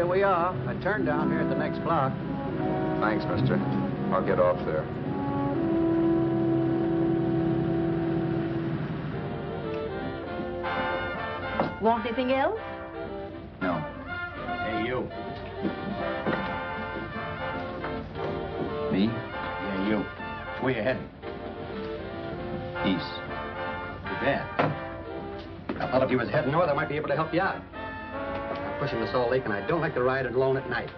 here we are. I turned down here at the next block. Thanks, mister. I'll get off there. Want anything else? No. Hey, you. Me? Yeah, you. Where you heading? East. Too bad. I thought if you was heading north, I might be able to help you out. I'm pushing the Salt Lake, and I don't like to ride it alone at night.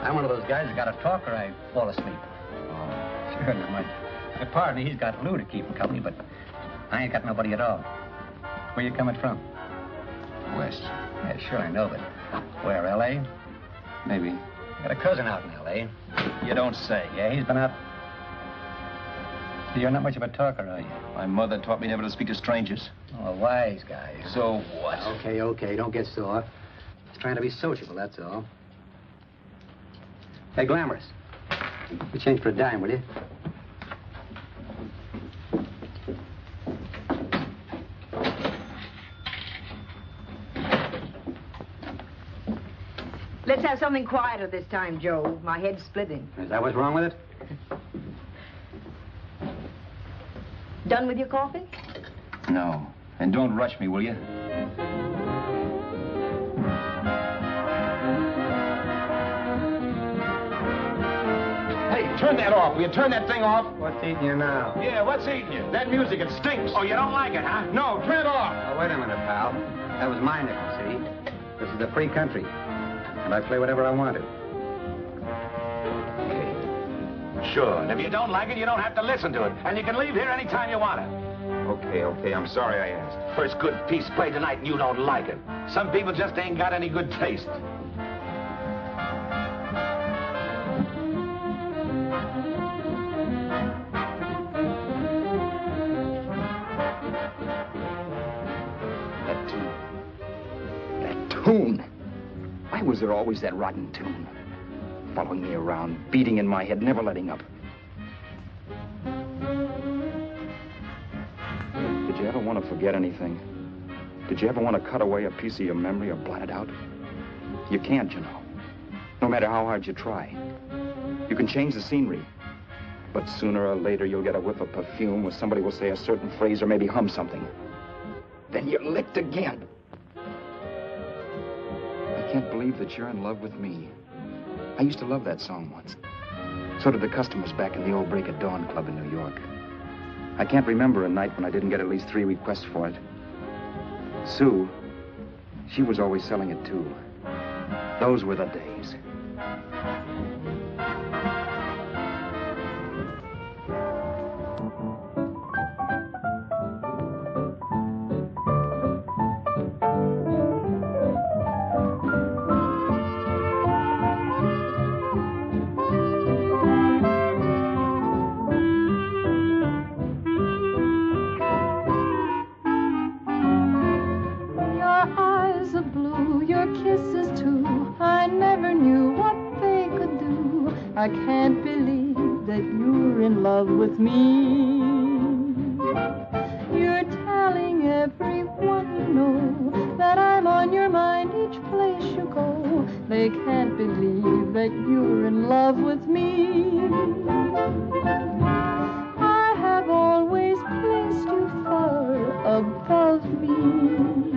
I'm one of those guys that got to talk or I fall asleep. Oh, sure, now my partner, he's got Lou to keep him company, but I ain't got nobody at all. Where you coming from? West. Yeah, sure, I know, but where, L.A.? Maybe. Got a cousin out in L.A. You don't say. Yeah, he's been out. You're not much of a talker, are you? My mother taught me never to speak to strangers. Oh, a wise guy. So what? Okay, don't get sore. Just trying to be sociable, that's all. Hey, Glamorous. You change for a dime, will you? Let's have something quieter this time, Joe. My head's splitting. Is that what's wrong with it? Done with your coffee? No. And don't rush me, will you? Hey, turn that off. Will you turn that thing off? What's eating you now? Yeah, what's eating you? That music, it stinks. Oh, you don't like it, huh? No, turn it off. Oh, wait a minute, pal. That was my nickel, see? This is a free country. And I play whatever I want to. Sure. And if you don't like it, you don't have to listen to it. And you can leave here anytime you want to. Okay, I'm sorry I asked. First good piece played tonight and you don't like it. Some people just ain't got any good taste. That tune. Why was there always that rotten tune? Following me around, beating in my head, never letting up. Did you ever want to forget anything? Did you ever want to cut away a piece of your memory or blot it out? You can't, you know. No matter how hard you try. You can change the scenery. But sooner or later, you'll get a whiff of perfume where somebody will say a certain phrase or maybe hum something. Then you're licked again. I can't believe that you're in love with me. I used to love that song once. So did the customers back in the old Break of Dawn Club in New York. I can't remember a night when I didn't get at least 3 requests for it. Sue, she was always selling it too. Those were the days. I can't believe that you're in love with me. You're telling everyone you know that I'm on your mind each place you go. They can't believe that you're in love with me. I have always placed you far above me.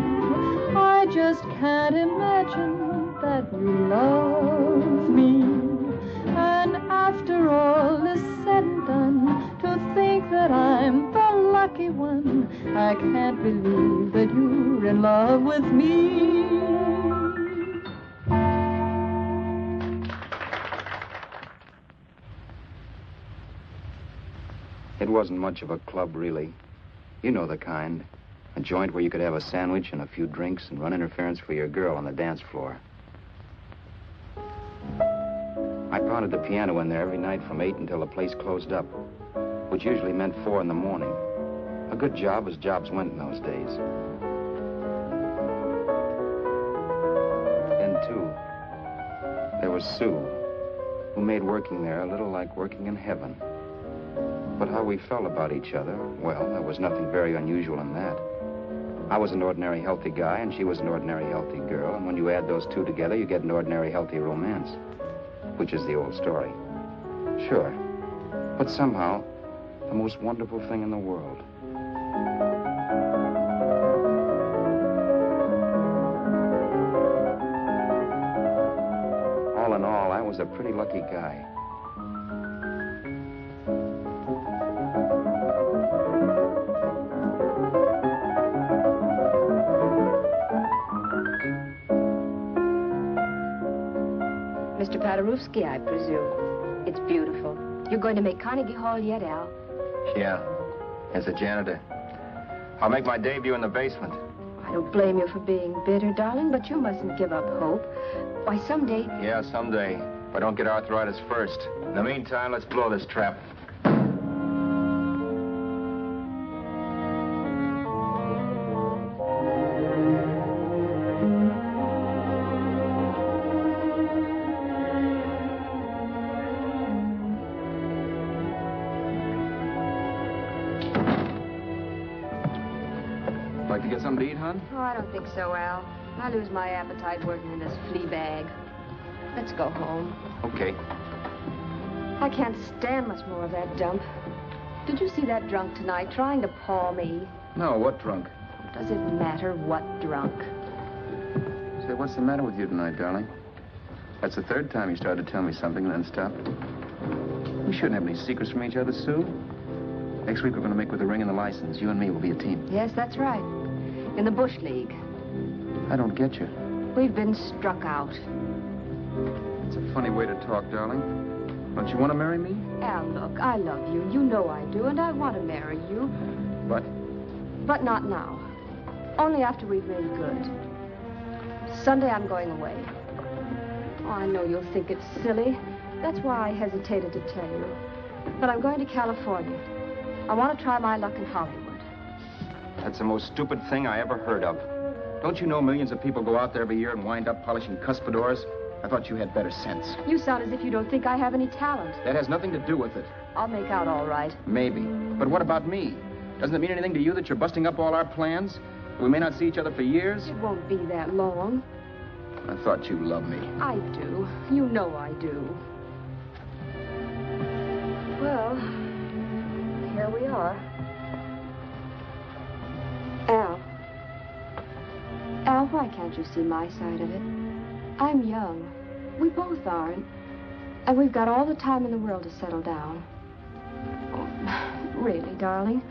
I just can't imagine that you love me. And after all is said and done, to think that I'm the lucky one, I can't believe that you're in love with me. It wasn't much of a club, really. You know the kind. A joint where you could have a sandwich and a few drinks and run interference for your girl on the dance floor. I pounded the piano in there every night from 8 until the place closed up, which usually meant 4 in the morning. A good job as jobs went in those days. Then, too, there was Sue, who made working there a little like working in heaven. But how we felt about each other, well, there was nothing very unusual in that. I was an ordinary healthy guy, and she was an ordinary healthy girl. And when you add those two together, you get an ordinary healthy romance, which is the old story. Sure. But somehow, the most wonderful thing in the world. All in all, I was a pretty lucky guy. Mr. Paderewski, I presume. It's beautiful. You're going to make Carnegie Hall yet, Al? Yeah, as a janitor. I'll make my debut in the basement. I don't blame you for being bitter, darling, but you mustn't give up hope. Why, someday... Yeah, someday. If I don't get arthritis first. In the meantime, let's blow this trap. Like to get something to eat, hon? Oh, I don't think so, Al. I lose my appetite working in this flea bag. Let's go home. Okay. I can't stand much more of that dump. Did you see that drunk tonight trying to paw me? No, what drunk? Does it matter what drunk? Say, what's the matter with you tonight, darling? That's the third time you started to tell me something and then stopped. We shouldn't have any secrets from each other, Sue. Next week, we're going to make with the ring and the license. You and me will be a team. Yes, that's right. In the Bush League. I don't get you. We've been struck out. It's a funny way to talk, darling. Don't you want to marry me? Al, look, I love you. You know I do, and I want to marry you. But But not now. Only after we've made good. Sunday, I'm going away. Oh, I know you'll think it's silly. That's why I hesitated to tell you. But I'm going to California. I want to try my luck in Hollywood. that's the most stupid thing I ever heard of. Don't you know millions of people go out there every year and wind up polishing cuspidors? I thought you had better sense. You sound as if you don't think I have any talent. That has nothing to do with it. I'll make out all right. Maybe. But what about me? Doesn't it mean anything to you that you're busting up all our plans? We may not see each other for years? It won't be that long. I thought you loved me. I do. You know I do. Well, here we are. Al, why can't you see my side of it? I'm young. We both are. And we've got all the time in the world to settle down. Oh, really, darling,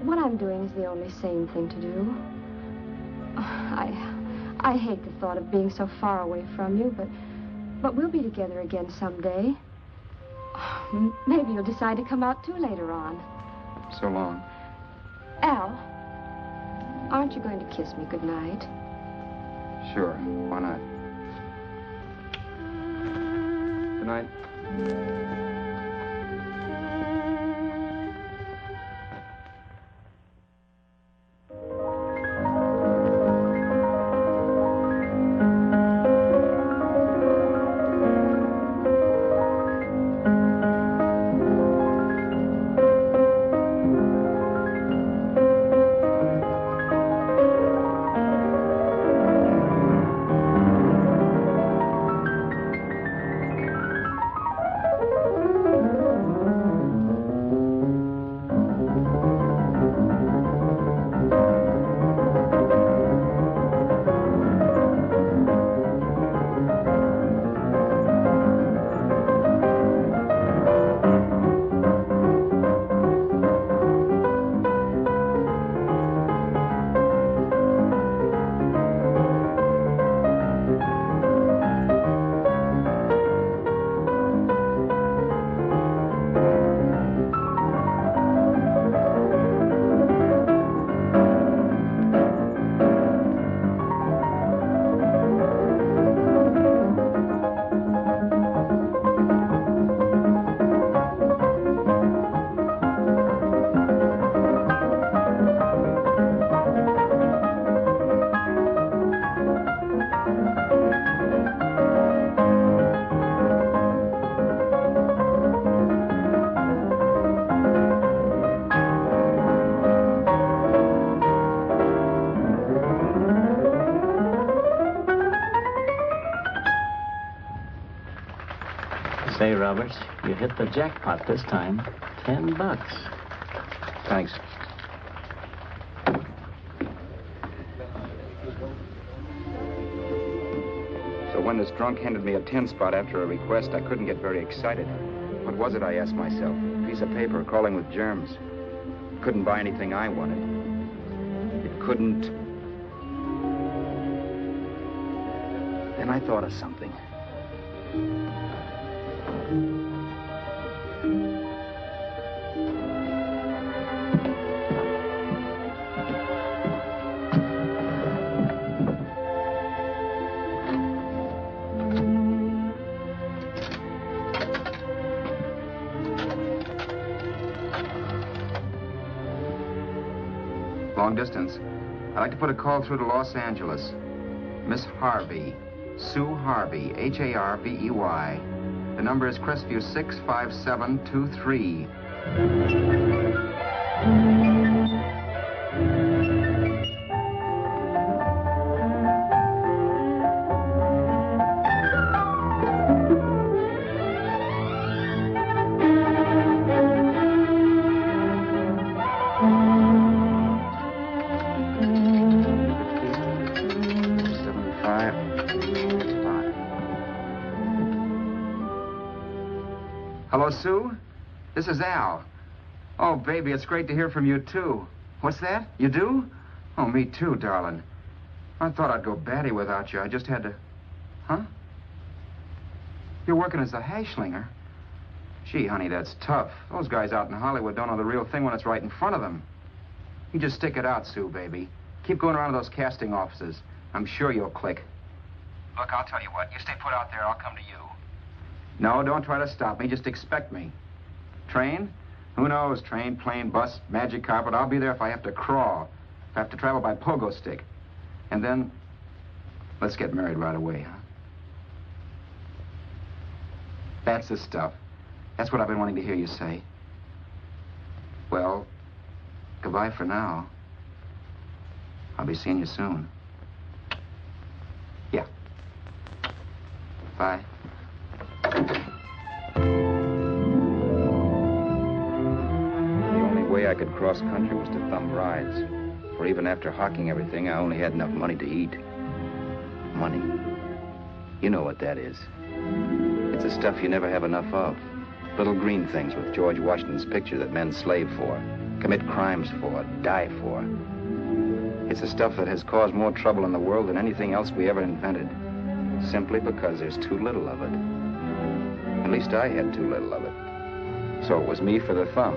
what I'm doing is the only sane thing to do. I hate the thought of being so far away from you, but we'll be together again someday. Maybe you'll decide to come out too later on. So long. Al, aren't you going to kiss me goodnight? Sure. Why not? Good night. Roberts. You hit the jackpot this time. $10. Thanks. So when this drunk handed me a 10 spot after a request, I couldn't get very excited. What was it, I asked myself? A piece of paper crawling with germs. Couldn't buy anything I wanted. It couldn't... Then I thought of something. Long distance. I'd like to put a call through to Los Angeles. Miss Harvey. Sue Harvey, Harvey. The number is Crestview 65723. Hello, Sue? This is Al. Oh, baby, it's great to hear from you, too. What's that? You do? Oh, me too, darling. I thought I'd go batty without you. I just had to... Huh? You're working as a hashlinger? Gee, honey, that's tough. Those guys out in Hollywood don't know the real thing when it's right in front of them. You just stick it out, Sue, baby. Keep going around to those casting offices. I'm sure you'll click. Look, I'll tell you what. You stay put out there, I'll come to you. No, don't try to stop me. Just expect me. Train? Who knows? Train, plane, bus, magic carpet. I'll be there if I have to crawl. If I have to travel by pogo stick. And then, let's get married right away, huh? That's the stuff. That's what I've been wanting to hear you say. Well, goodbye for now. I'll be seeing you soon. Yeah. Bye. The only way I could cross country was to thumb rides. For even after hawking everything, I only had enough money to eat. Money. You know what that is. It's the stuff you never have enough of. Little green things with George Washington's picture that men slave for, commit crimes for, die for. It's the stuff that has caused more trouble in the world than anything else we ever invented. Simply because there's too little of it. At least I had too little of it. So it was me for the thumb.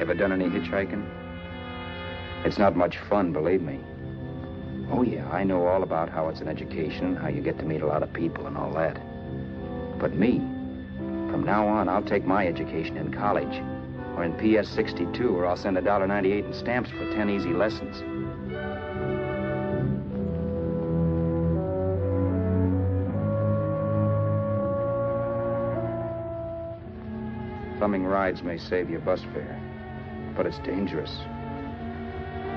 Ever done any hitchhiking? It's not much fun, believe me. Oh, yeah, I know all about how it's an education, how you get to meet a lot of people and all that. But me, from now on, I'll take my education in college, or in PS 62, or I'll send $1.98 in stamps for 10 easy lessons. Thumbing rides may save you bus fare, but it's dangerous.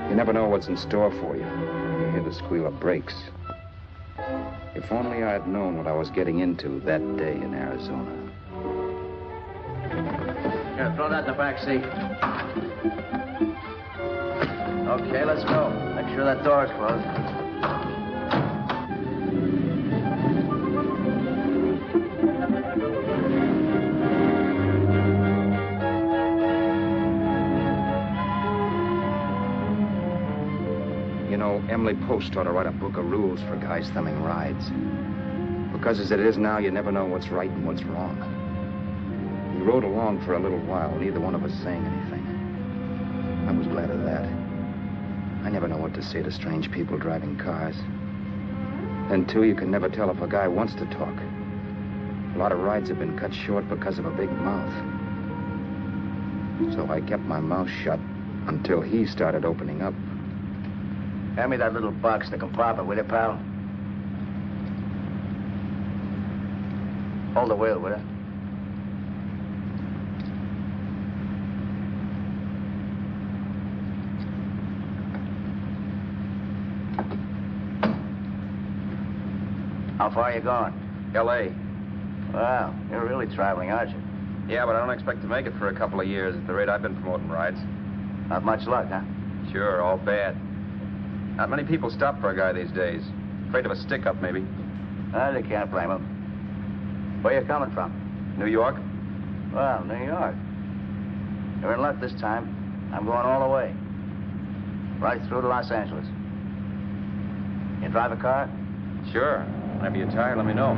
You never know what's in store for you. You hear the squeal of brakes. If only I had known what I was getting into that day in Arizona. Here, throw that in the back seat. Okay, let's go. Make sure that door's closed. Emily Post ought to write a book of rules for guys thumbing rides. Because as it is now, you never know what's right and what's wrong. We rode along for a little while, neither one of us saying anything. I was glad of that. I never know what to say to strange people driving cars. Then, too, you can never tell if a guy wants to talk. A lot of rides have been cut short because of a big mouth. So I kept my mouth shut until he started opening up. Hand me that little box in the compartment, will you, pal? Hold the wheel, will you? How far are you going? L.A. Wow, you're really traveling, aren't you? Yeah, but I don't expect to make it for a couple of years at the rate I've been promoting rides. Not much luck, huh? Sure, all bad. Not many people stop for a guy these days. Afraid of a stick-up, maybe. Well, you can't blame them. Where you coming from? New York? Well, New York. You're in luck this time. I'm going all the way. Right through to Los Angeles. You drive a car? Sure. Whenever you're tired, let me know.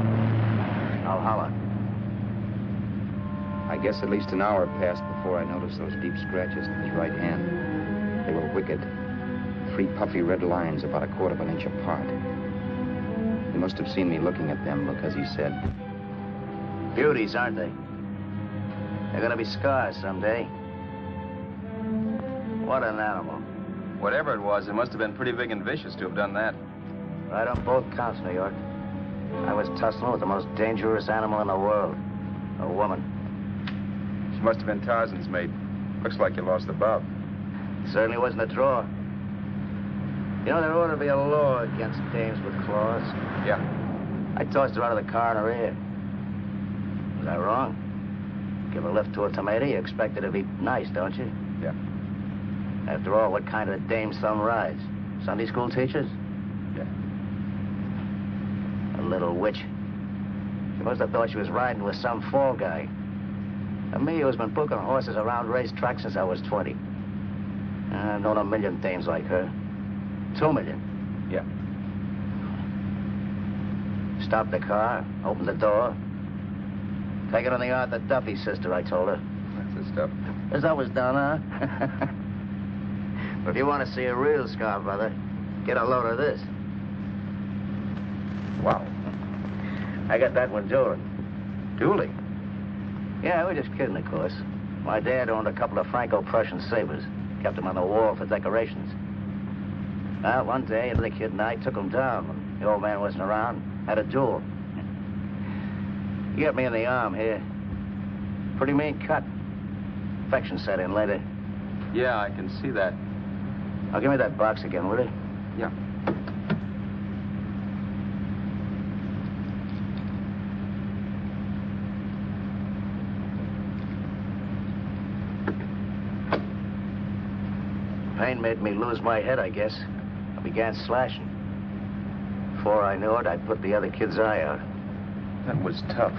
I'll holler. I guess at least an hour passed before I noticed those deep scratches in his right hand. They were wicked. 3 puffy red lines about 1/4 of an inch apart. He must have seen me looking at them because he said, Beauties, aren't they? They're gonna be scars someday. What an animal. Whatever it was, it must have been pretty big and vicious to have done that. Right on both counts, New York. I was tussling with the most dangerous animal in the world. A woman. She must have been Tarzan's mate. Looks like you lost the bout. Certainly wasn't a draw. You know, there ought to be a law against dames with claws. Yeah. I tossed her out of the car in her ear. Was I wrong? Give a lift to a tomato, you expect her to be nice, don't you? Yeah. After all, what kind of dame's thumb rides? Sunday school teachers? Yeah. A little witch. She must have thought she was riding with some fall guy. And me, who's been booking horses around racetracks since I was 20. I've known a million dames like her. 2 million. Yeah. Stopped the car, opened the door. Take it on the Arthur Duffy, sister, I told her. That's the stuff. As that was done, huh? But if you want to see a real scar, brother, get a load of this. Wow. I got that one dueling. Dueling? Yeah, we're just kidding, of course. My dad owned a couple of Franco-Prussian sabers. Kept them on the wall for decorations. Well, one day, the kid and I took them down when the old man wasn't around. Had a duel. He got me in the arm here. Pretty mean cut. Infection set in later. Yeah, I can see that. Now, give me that box again, will you? Yeah. Pain made me lose my head, I guess. I began slashing. Before I knew it, I put the other kid's eye out. That was tough.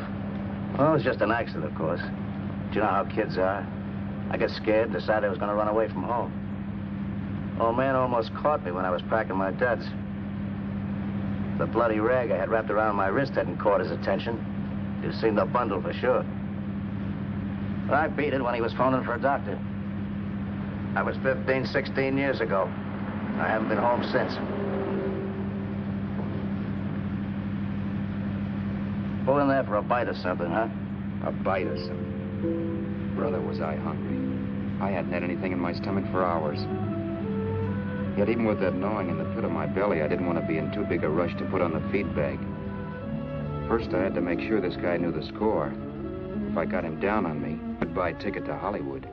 Well, it was just an accident, of course. Do you know how kids are? I got scared and decided I was going to run away from home. Old man almost caught me when I was packing my duds. The bloody rag I had wrapped around my wrist hadn't caught his attention. You'd seen the bundle for sure. But I beat it when he was phoning for a doctor. That was 15, 16 years ago. I haven't been home since. Pull in there for a bite or something, huh? a bite or something. Brother, was I hungry. I hadn't had anything in my stomach for hours. Yet even with that gnawing in the pit of my belly, I didn't want to be in too big a rush to put on the feed bag. First, I had to make sure this guy knew the score. If I got him down on me, goodbye ticket to Hollywood.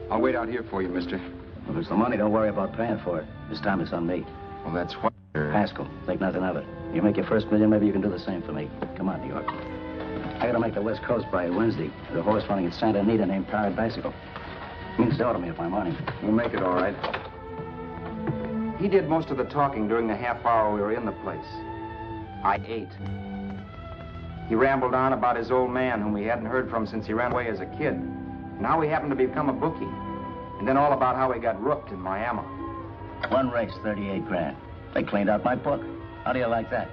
I'll wait out here for you, mister. Well, there's the money. Don't worry about paying for it. This time it's on me. Well, that's what... Haskell, think nothing of it. You make your first million, maybe you can do the same for me. Come on, New York. I gotta make the West Coast by Wednesday. There's a horse running at Santa Anita named Pirate Bicycle. You can sell to me if I'm on him. We'll make it all right. He did most of the talking during the half hour we were in the place. I ate. He rambled on about his old man, whom we hadn't heard from since he ran away as a kid. Now he happened to become a bookie. And then all about how he got rooked in Miami. One race, 38 grand. They cleaned out my book. How do you like that?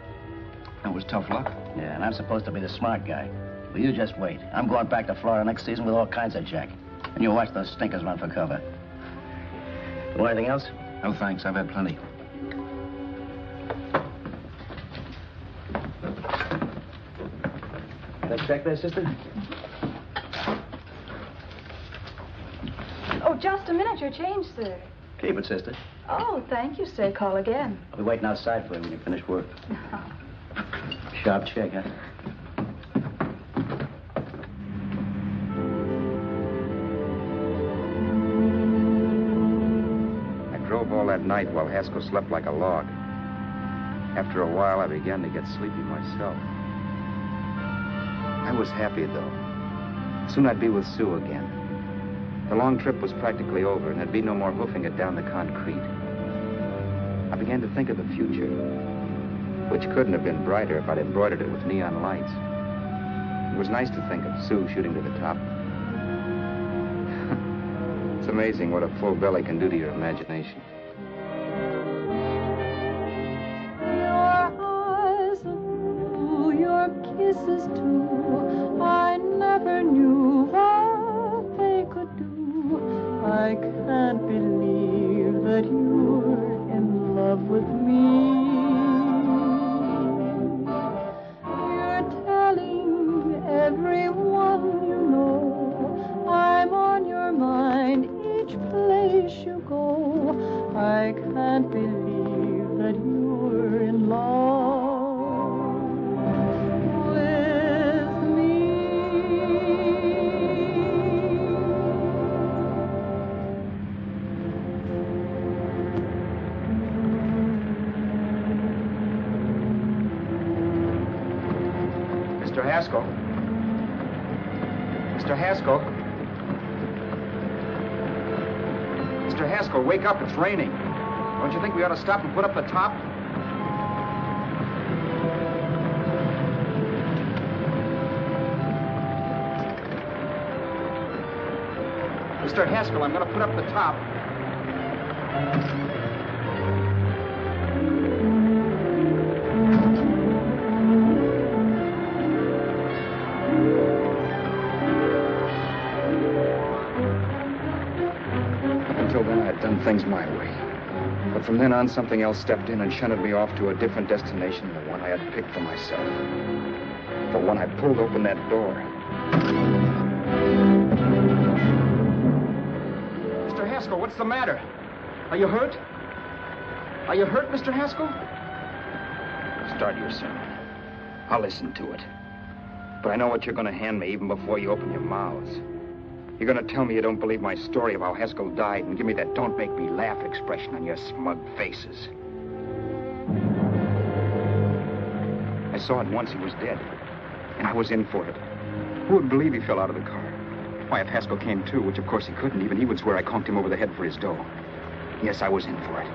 That was tough luck. Yeah, and I'm supposed to be the smart guy. Well, you just wait. I'm going back to Florida next season with all kinds of jack. And you watch those stinkers run for cover. Want anything else? No, thanks. I've had plenty. Can I check there, sister? Oh, just a minute. Your change, sir. Keep it, sister. Oh, thank you, sir. Call again. I'll be waiting outside for you when you finish work. Sharp check, huh? that night while Haskell slept like a log. After a while, I began to get sleepy myself. I was happy, though. Soon I'd be with Sue again. The long trip was practically over, and there'd be no more hoofing it down the concrete. I began to think of the future, which couldn't have been brighter if I'd embroidered it with neon lights. It was nice to think of Sue shooting to the top. It's amazing what a full belly can do to your imagination. Your eyes are blue, your kisses too. I never knew what they could do. I can't believe that you're in love with me. You're telling everyone you know I'm on your mind each place you go. I can't believe that you're in love with me. Mr. Haskell? Mr. Haskell? Mr. Haskell, wake up. It's raining. Don't you think we ought to stop and put up the top? Mr. Haskell, I'm going to put up the top. Until then, I had done things my way. But from then on, something else stepped in and shunted me off to a different destination than the one I had picked for myself. For when I pulled open that door... Mr. Haskell, what's the matter? Are you hurt? Are you hurt, Mr. Haskell? Start your sermon. I'll listen to it. But I know what you're going to hand me even before you open your mouths. You're going to tell me you don't believe my story of how Haskell died and give me that don't make me laugh expression on your smug faces. I saw at once he was dead, and I was in for it. Who would believe he fell out of the car? Why, if Haskell came too, which of course he couldn't, even he would swear I conked him over the head for his dough. Yes, I was in for it.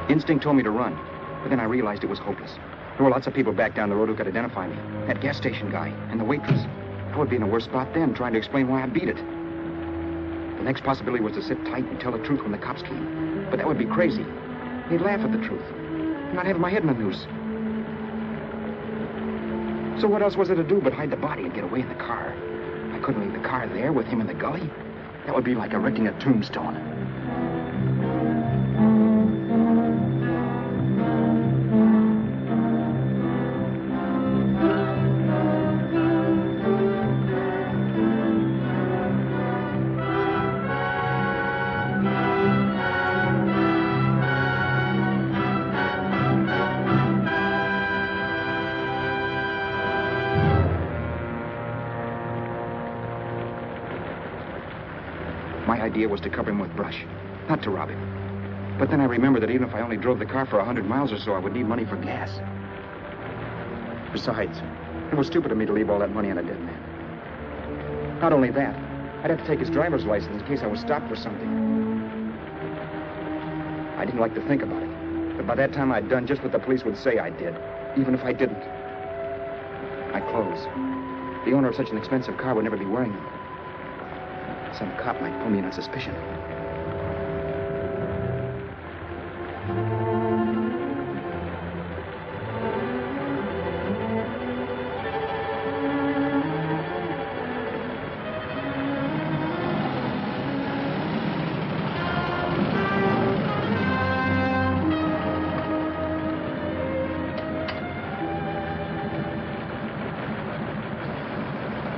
Instinct told me to run, but then I realized it was hopeless. There were lots of people back down the road who could identify me. That gas station guy and the waitress. I would be in a worse spot then, trying to explain why I beat it. The next possibility was to sit tight and tell the truth when the cops came. But that would be crazy. They'd laugh at the truth. And I'd have my head in the noose. So what else was there to do but hide the body and get away in the car? I couldn't leave the car there with him in the gully. That would be like erecting a tombstone. My idea was to cover him with brush, not to rob him. But then I remembered that even if I only drove the car for 100 miles or so, I would need money for gas. Besides, it was stupid of me to leave all that money on a dead man. Not only that, I'd have to take his driver's license in case I was stopped for something. I didn't like to think about it, but by that time I'd done just what the police would say I did, even if I didn't. My clothes. The owner of such an expensive car would never be wearing them. Some cop might pull me in on suspicion.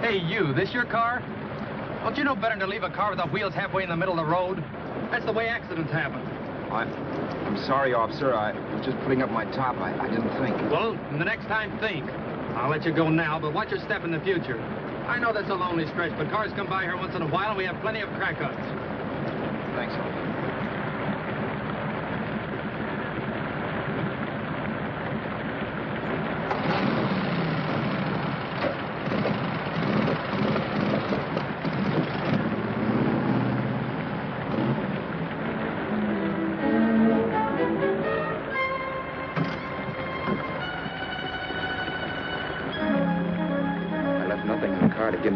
Hey, you, this your car? Don't you know better than to leave a car with the wheels halfway in the middle of the road? That's the way accidents happen. I'm sorry, officer. I was just putting up my top. I didn't think. Well, the next time, think. I'll let you go now, but watch your step in the future. I know that's a lonely stretch, but cars come by here once in a while, and we have plenty of crack ups. Thanks, officer.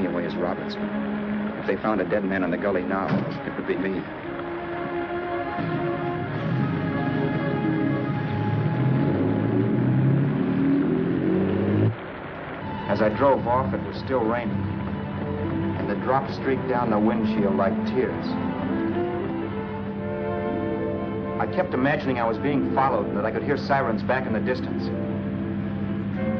me away as Roberts. If they found a dead man in the gully now, it would be me. As I drove off, it was still raining, and the drops streaked down the windshield like tears. I kept imagining I was being followed and that I could hear sirens back in the distance.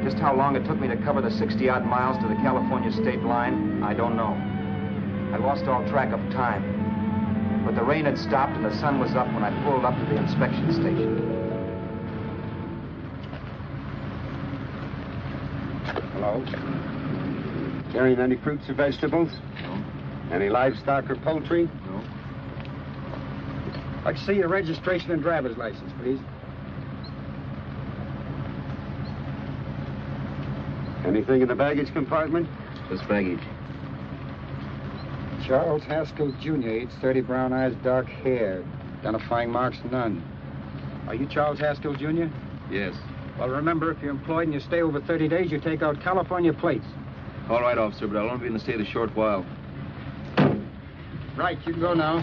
Just how long it took me to cover the 60-odd miles to the California state line, I don't know. I lost all track of time. But the rain had stopped and the sun was up when I pulled up to the inspection station. Hello? Carrying any fruits or vegetables? No. Any livestock or poultry? No. I'd like to see your registration and driver's license, please. Anything in the baggage compartment? This baggage. Charles Haskell, Jr., age 30, brown eyes, dark hair. Identifying marks, none. Are you Charles Haskell, Jr.? Yes. Well, remember, if you're employed and you stay over 30 days, you take out California plates. All right, officer, but I'll only be in the state a short while. Right, you can go now.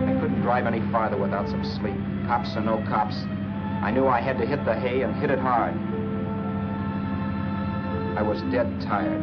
I couldn't drive any farther without some sleep. Cops or no cops, I knew I had to hit the hay and hit it hard. I was dead tired.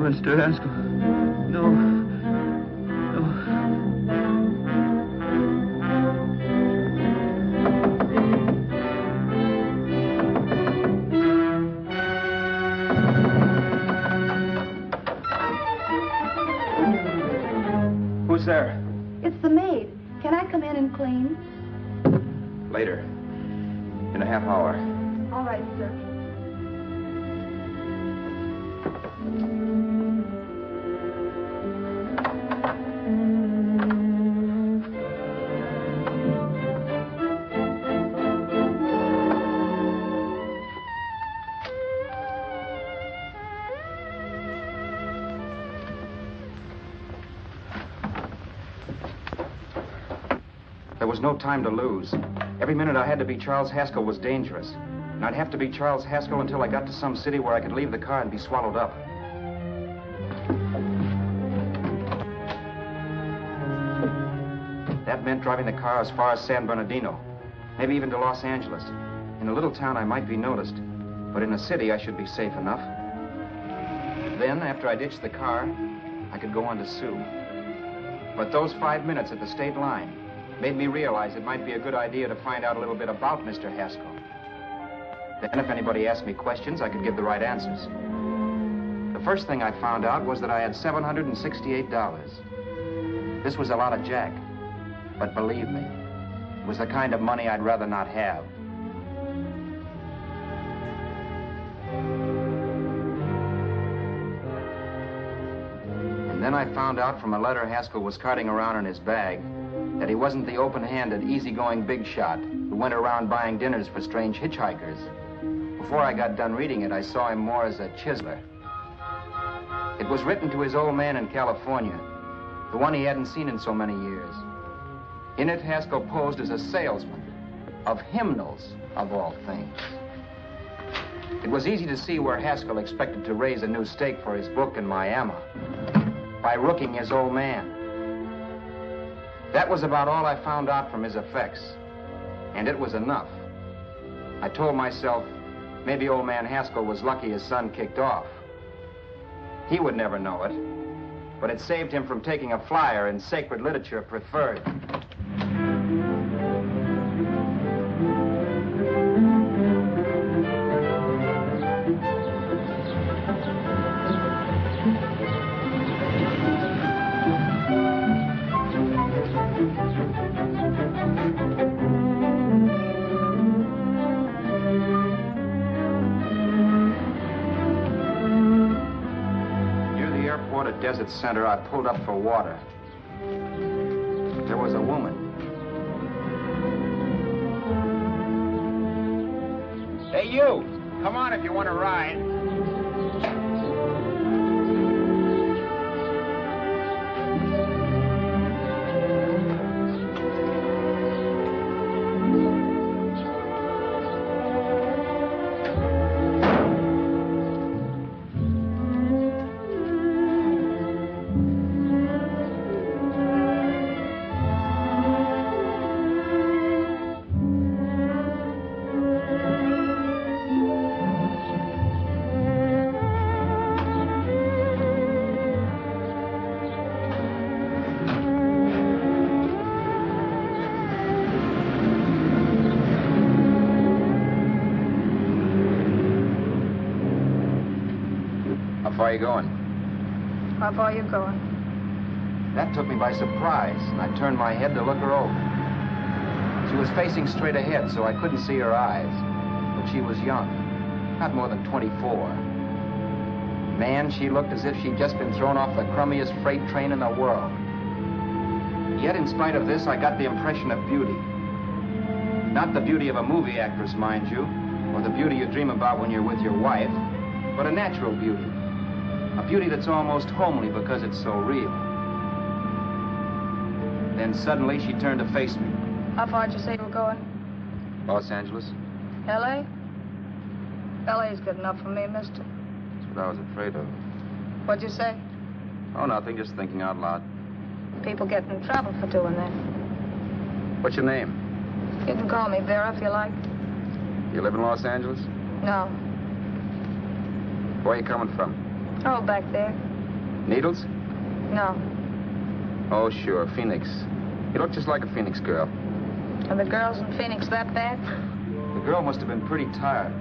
Mr. Haskell. No. No. Who's there? It's the maid. Can I come in and clean? Later. In a half hour. All right, sir. There was no time to lose. Every minute I had to be Charles Haskell was dangerous. And I'd have to be Charles Haskell until I got to some city where I could leave the car and be swallowed up. That meant driving the car as far as San Bernardino, maybe even to Los Angeles. In a little town, I might be noticed, but in a city, I should be safe enough. Then, after I ditched the car, I could go on to Sue. But those 5 minutes at the state line made me realize it might be a good idea to find out a little bit about Mr. Haskell. Then if anybody asked me questions, I could give the right answers. The first thing I found out was that I had $768. This was a lot of jack, but believe me, it was the kind of money I'd rather not have. And then I found out from a letter Haskell was carting around in his bag that he wasn't the open-handed, easygoing big shot who went around buying dinners for strange hitchhikers. Before I got done reading it, I saw him more as a chiseler. It was written to his old man in California, the one he hadn't seen in so many years. In it, Haskell posed as a salesman of hymnals, of all things. It was easy to see where Haskell expected to raise a new stake for his book in Miami by rooking his old man. That was about all I found out from his effects, and it was enough. I told myself, maybe old man Haskell was lucky his son kicked off. He would never know it. but it saved him from taking a flyer in Sacred Literature Preferred. Desert Center, I pulled up for water. There was a woman. Hey, you! Come on if you want to ride. How far are you going? How far are you going? That took me by surprise, and I turned my head to look her over. She was facing straight ahead, so I couldn't see her eyes. But she was young, not more than 24. Man, she looked as if she'd just been thrown off the crummiest freight train in the world. Yet, in spite of this, I got the impression of beauty. Not the beauty of a movie actress, mind you, or the beauty you dream about when you're with your wife, but a natural beauty. A beauty that's almost homely because it's so real. Then suddenly she turned to face me. How far did you say you were going? Los Angeles? L.A.? L.A.'s good enough for me, mister. That's what I was afraid of. What'd you say? Oh, nothing, just thinking out loud. People get in trouble for doing that. What's your name? You can call me Vera if you like. You live in Los Angeles? No. Where are you coming from? Oh, back there. Needles? No. Oh, sure, Phoenix. You look just like a Phoenix girl. Are the girls in Phoenix that bad? The girl must have been pretty tired,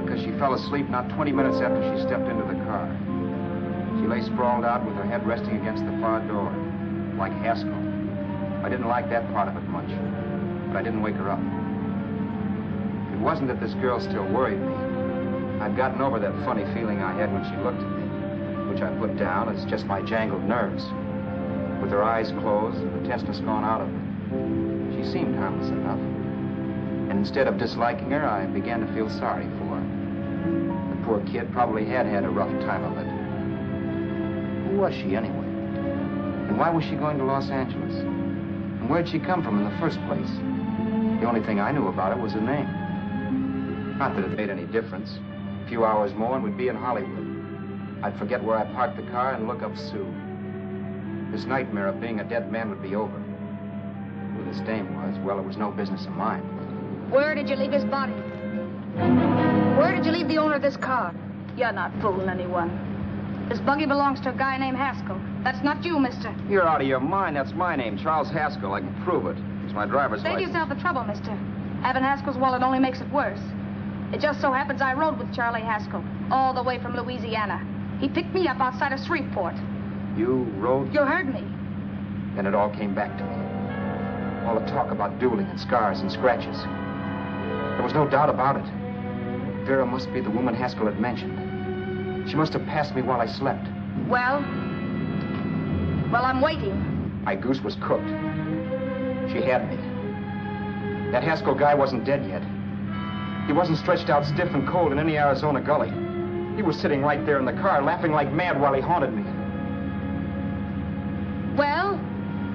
because she fell asleep not 20 minutes after she stepped into the car. She lay sprawled out with her head resting against the far door, like Haskell. I didn't like that part of it much, but I didn't wake her up. It wasn't that this girl still worried me. I'd gotten over that funny feeling I had when she looked at me, which I put down as just my jangled nerves. With her eyes closed and the tenseness gone out of her, she seemed harmless enough. And instead of disliking her, I began to feel sorry for her. The poor kid probably had had a rough time of it. Who was she anyway? And why was she going to Los Angeles? And where'd she come from in the first place? The only thing I knew about her was her name. Not that it made any difference. A few hours more and we'd be in Hollywood. I'd forget where I parked the car and look up Sue. This nightmare of being a dead man would be over. Who this dame was, well, it was no business of mine. Where did you leave his body? Where did you leave the owner of this car? You're not fooling anyone. This buggy belongs to a guy named Haskell. That's not you, mister. You're out of your mind. That's my name, Charles Haskell. I can prove it. It's my driver's Save license. yourself the trouble, mister. Having Haskell's wallet only makes it worse. It just so happens I rode with Charlie Haskell all the way from Louisiana. He picked me up outside of Shreveport. You rode? You heard me. Then it all came back to me. All the talk about dueling and scars and scratches. There was no doubt about it. Vera must be the woman Haskell had mentioned. She must have passed me while I slept. Well, I'm waiting. My goose was cooked. She had me. That Haskell guy wasn't dead yet. He wasn't stretched out stiff and cold in any Arizona gully. He was sitting right there in the car, laughing like mad while he haunted me. Well?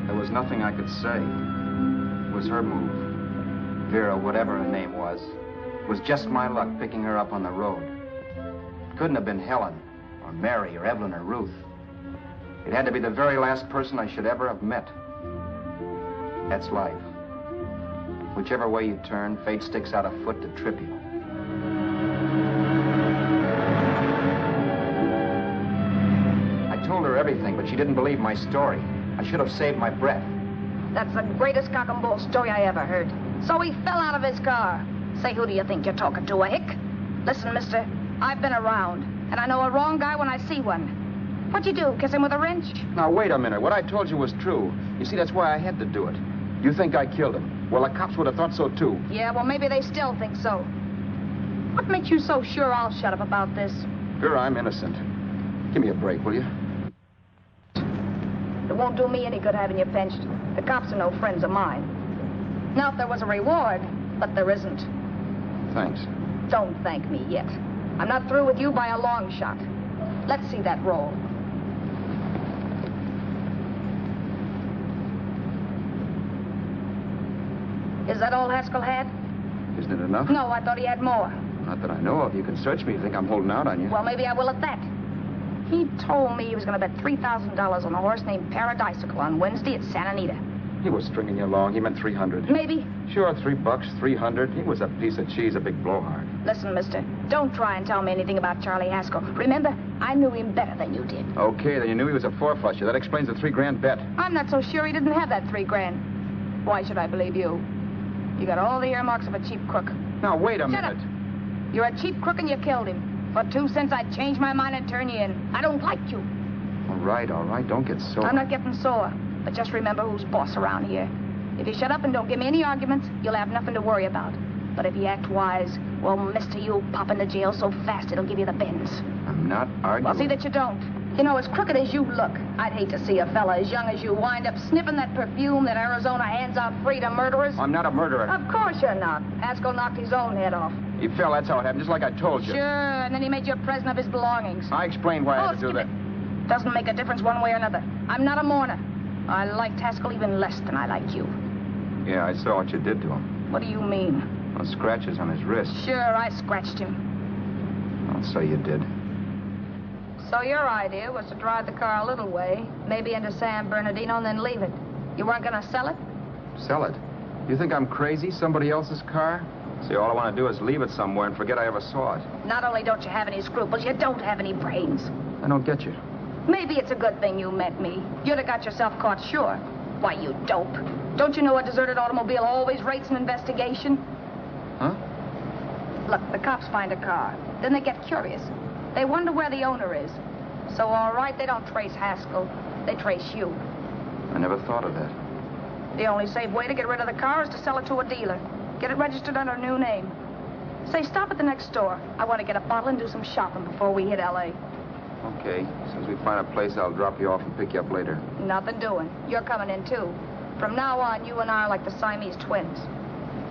There was nothing I could say. It was her move. Vera, whatever her name was just my luck picking her up on the road. It couldn't have been Helen, or Mary, or Evelyn, or Ruth. It had to be the very last person I should ever have met. That's life. Whichever way you turn, fate sticks out a foot to trip you. I told her everything, but she didn't believe my story. I should have saved my breath. That's the greatest cock and bull story I ever heard. So he fell out of his car. Say, who do you think you're talking to, a hick? Listen, mister, I've been around, and I know a wrong guy when I see one. What'd you do, kiss him with a wrench? Now, wait a minute. What I told you was true. You see, that's why I had to do it. You think I killed him. Well, the cops would have thought so, too. Yeah, well, maybe they still think so. What makes you so sure I'll shut up about this? Sure, I'm innocent. Give me a break, will you? It won't do me any good having you pinched. The cops are no friends of mine. Now, if there was a reward, but there isn't. Thanks. Don't thank me yet. I'm not through with you by a long shot. Let's see that roll. Is that all Haskell had? Isn't it enough? No, I thought he had more. Not that I know of. You can search me if you think I'm holding out on you. Well, maybe I will at that. He told me he was going to bet $3,000 on a horse named Paradisical on Wednesday at Santa Anita. He was stringing you along. He meant 300. Maybe. Sure, $3, 300. He was a piece of cheese, a big blowhard. Listen, mister, don't try and tell me anything about Charlie Haskell. Remember, I knew him better than you did. Okay, then you knew he was a four-flusher. That explains the $3,000 bet. I'm not so sure he didn't have that $3,000. Why should I believe you? You got all the earmarks of a cheap crook. Now, wait a Shut minute. Up. You're a cheap crook and you killed him. For 2 cents, I'd change my mind and turn you in. I don't like you. All right. Don't get sore. I'm not getting sore. But just remember who's boss around here. If you shut up and don't give me any arguments, you'll have nothing to worry about. But if you act wise, well, mister, you'll pop into jail so fast it'll give you the bends. I'm not arguing. Well, see that you don't. You know, as crooked as you look, I'd hate to see a fella as young as you wind up sniffing that perfume that Arizona hands out free to murderers. I'm not a murderer. Of course you're not. Haskell knocked his own head off. He fell, that's how it happened, just like I told you. Sure, and then he made you a present of his belongings. I explained why I had to do that. Doesn't make a difference one way or another. I'm not a mourner. I liked Haskell even less than I like you. Yeah, I saw what you did to him. What do you mean? Well, scratches on his wrist. Sure, I scratched him. I'll say you did. So your idea was to drive the car a little way, maybe into San Bernardino, and then leave it. You weren't going to sell it? Sell it? You think I'm crazy? Somebody else's car? See, all I want to do is leave it somewhere and forget I ever saw it. Not only don't you have any scruples, you don't have any brains. I don't get you. Maybe it's a good thing you met me. You'd have got yourself caught, sure. Why, you dope. Don't you know a deserted automobile always rates an investigation? Huh? Look, the cops find a car. Then they get curious. They wonder where the owner is. So, all right, they don't trace Haskell. They trace you. I never thought of that. The only safe way to get rid of the car is to sell it to a dealer. Get it registered under a new name. Say, stop at the next store. I want to get a bottle and do some shopping before we hit L.A. Okay. As soon as we find a place, I'll drop you off and pick you up later. Nothing doing. You're coming in, too. From now on, you and I are like the Siamese twins.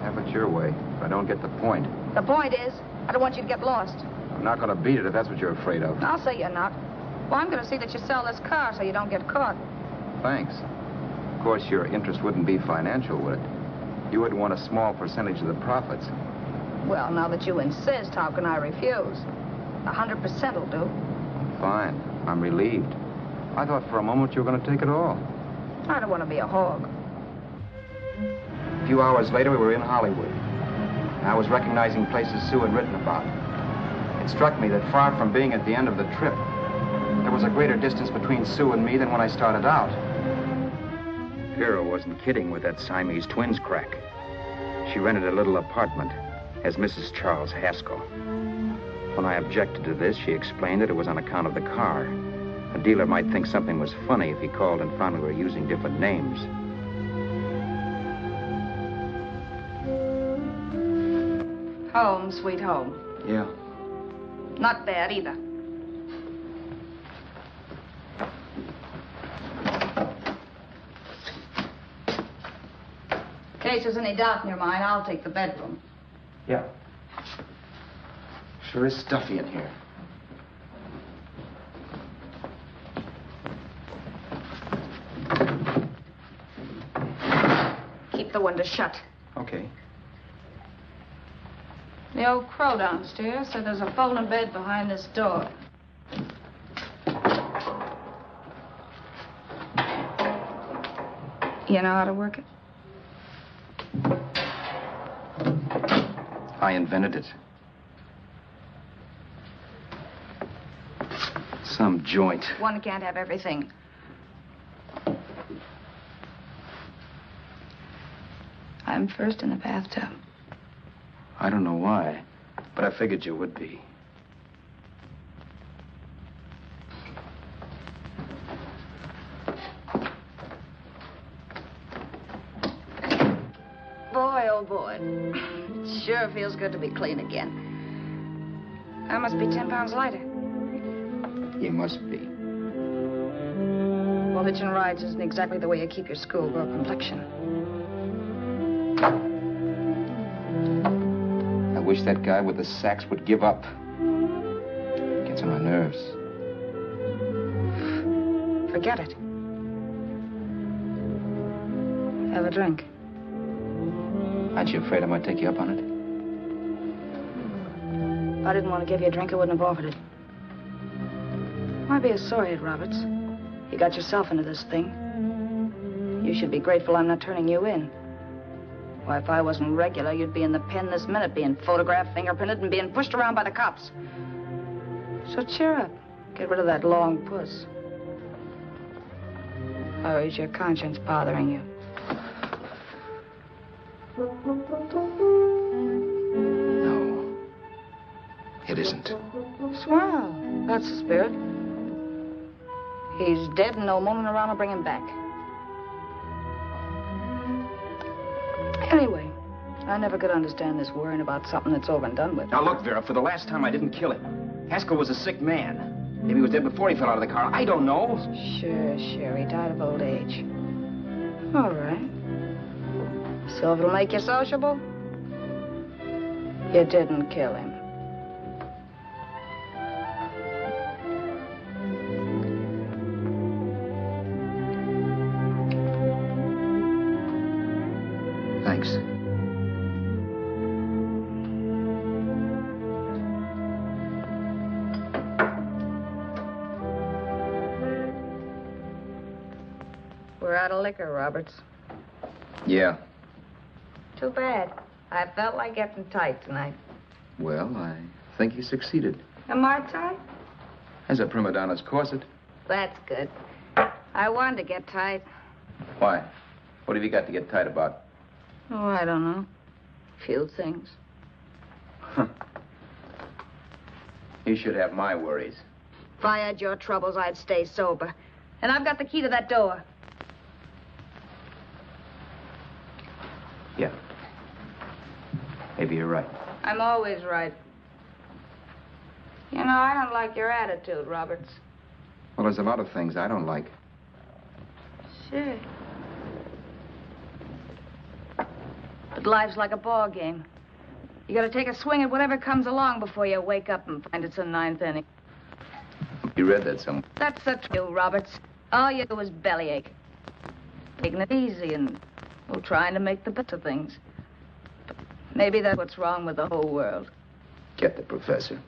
Have it your way, but I don't get the point. The point is, I don't want you to get lost. I'm not going to beat it if that's what you're afraid of. I'll say you're not. Well, I'm going to see that you sell this car so you don't get caught. Thanks. Of course, your interest wouldn't be financial, would it? You would want a small percentage of the profits. Well, now that you insist, how can I refuse? 100% will do. Fine. I'm relieved. I thought for a moment you were going to take it all. I don't want to be a hog. A few hours later, we were in Hollywood. I was recognizing places Sue had written about. It struck me that far from being at the end of the trip, there was a greater distance between Sue and me than when I started out. Vera wasn't kidding with that Siamese twins crack. She rented a little apartment as Mrs. Charles Haskell. When I objected to this, she explained that it was on account of the car. A dealer might think something was funny if he called and found we were using different names. Home, sweet home. Yeah. Not bad either. In case there's any doubt in your mind, I'll take the bedroom. Yeah. Sure is stuffy in here. Keep the window shut. Okay. The old crow downstairs said there's a folding bed behind this door. You know how to work it? I invented it. Some joint. One can't have everything. I'm first in the bathtub. I don't know why, but I figured you would be. Boy, oh boy. It sure feels good to be clean again. I must be 10 pounds lighter. You must be. Well, hitching rides isn't exactly the way you keep your schoolgirl complexion. I wish that guy with the sax would give up. Gets on my nerves. Forget it. Have a drink. Aren't you afraid I might take you up on it? If I didn't want to give you a drink, I wouldn't have offered it. Why be a sorehead, Roberts? You got yourself into this thing. You should be grateful I'm not turning you in. Why, if I wasn't regular, you'd be in the pen this minute, being photographed, fingerprinted, and being pushed around by the cops. So cheer up. Get rid of that long puss. Or is your conscience bothering you? No. It isn't. Swell. That's the spirit. He's dead and no moaning around will bring him back. Anyway, I never could understand this worrying about something that's over and done with. Now look, Vera, for the last time I didn't kill him. Haskell was a sick man. Maybe he was dead before he fell out of the car. I don't know. Sure. He died of old age. All right. So if it'll make you sociable, you didn't kill him. Thanks. We're out of liquor, Roberts. Yeah. Too bad. I felt like getting tight tonight. Well, I think you succeeded. Am I tight? As a prima donna's corset. That's good. I wanted to get tight. Why? What have you got to get tight about? Oh, I don't know. Few things. You should have my worries. If I had your troubles, I'd stay sober. And I've got the key to that door. Yeah. Maybe you're right. I'm always right. You know, I don't like your attitude, Roberts. Well, there's a lot of things I don't like. Sure. But life's like a ball game. You gotta take a swing at whatever comes along before you wake up and find it's the ninth inning. You read that somewhere. That's the truth, Roberts. All you do is bellyache. Taking it easy and, well, trying to make the best of things. But maybe that's what's wrong with the whole world. Get the professor.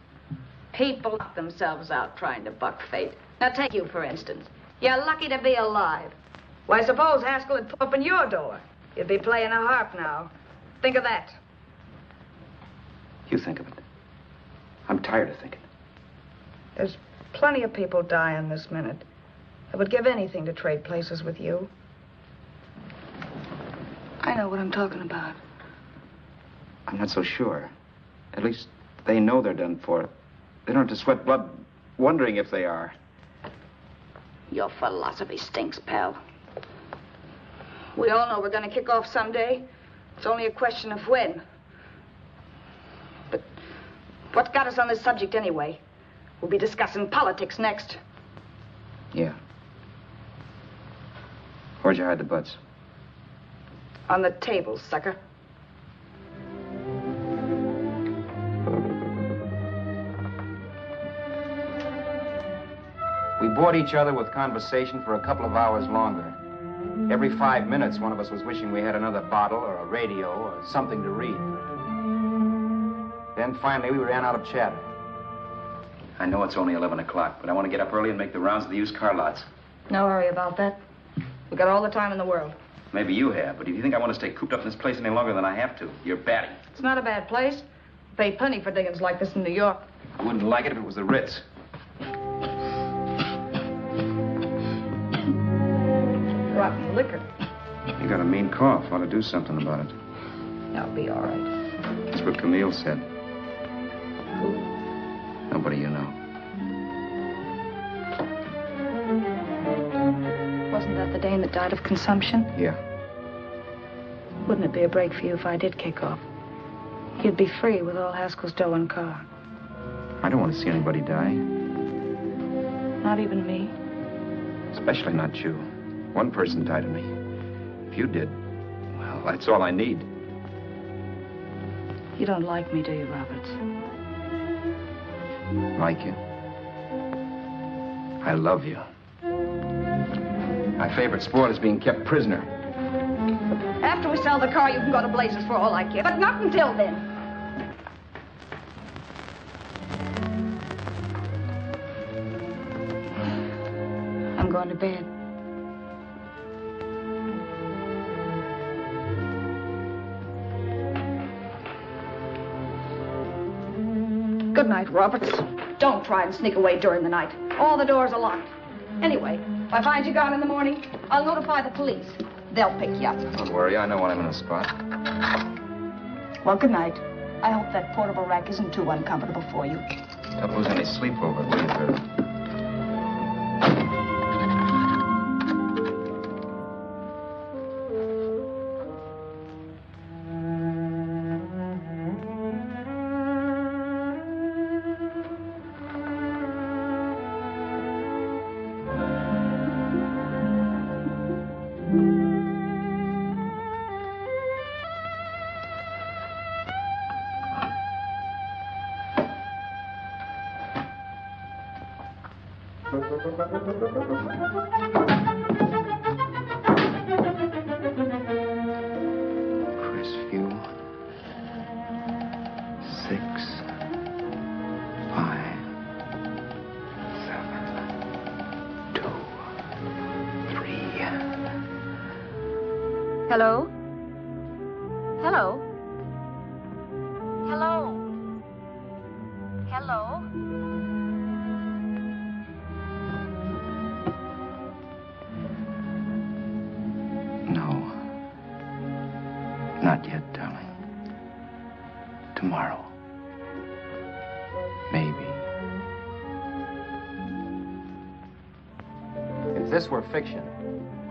People knock themselves out trying to buck fate. Now, take you, for instance. You're lucky to be alive. Why, suppose Haskell had put open your door. You'd be playing a harp now. Think of that. You think of it. I'm tired of thinking. There's plenty of people dying this minute. I would give anything to trade places with you. I know what I'm talking about. I'm not so sure. At least they know they're done for. They don't have to sweat blood wondering if they are. Your philosophy stinks, pal. We all know we're going to kick off someday. It's only a question of when. But what got us on this subject anyway? We'll be discussing politics next. Yeah. Where'd you hide the butts? On the table, sucker. We bored each other with conversation for a couple of hours longer. Every 5 minutes, one of us was wishing we had another bottle or a radio or something to read. Then finally, we ran out of chatter. I know it's only 11 o'clock, but I want to get up early and make the rounds of the used car lots. No hurry about that. We got all the time in the world. Maybe you have, but if you think I want to stay cooped up in this place any longer than I have to, you're batty. It's not a bad place. Pay plenty for diggings like this in New York. I wouldn't like it if it was the Ritz. brought me liquor. You got a mean cough. Ought to do something about it. I'll be all right. That's what Camille said. Who? Nobody you know. Wasn't that the dame that died of consumption? Yeah. Wouldn't it be a break for you if I did kick off? You'd be free with all Haskell's dough and car. I don't want to see anybody die. Not even me. Especially not you. One person died of me. If you did, well, that's all I need. You don't like me, do you, Roberts? Like you? I love you. My favorite sport is being kept prisoner. After we sell the car, you can go to blazes for all I care. But not until then. I'm going to bed. Good night, Roberts. Don't try and sneak away during the night. All the doors are locked. Anyway, if I find you gone in the morning, I'll notify the police. They'll pick you up. Don't worry, I know when I'm in a spot. Well, good night. I hope that portable rack isn't too uncomfortable for you. Don't lose any sleep over it, will you, Vera? Crestview. 6, 5, 7, 2, 3. Hello? Hello? Hello? Hello? No. Not yet, darling. Tomorrow. Maybe. If this were fiction,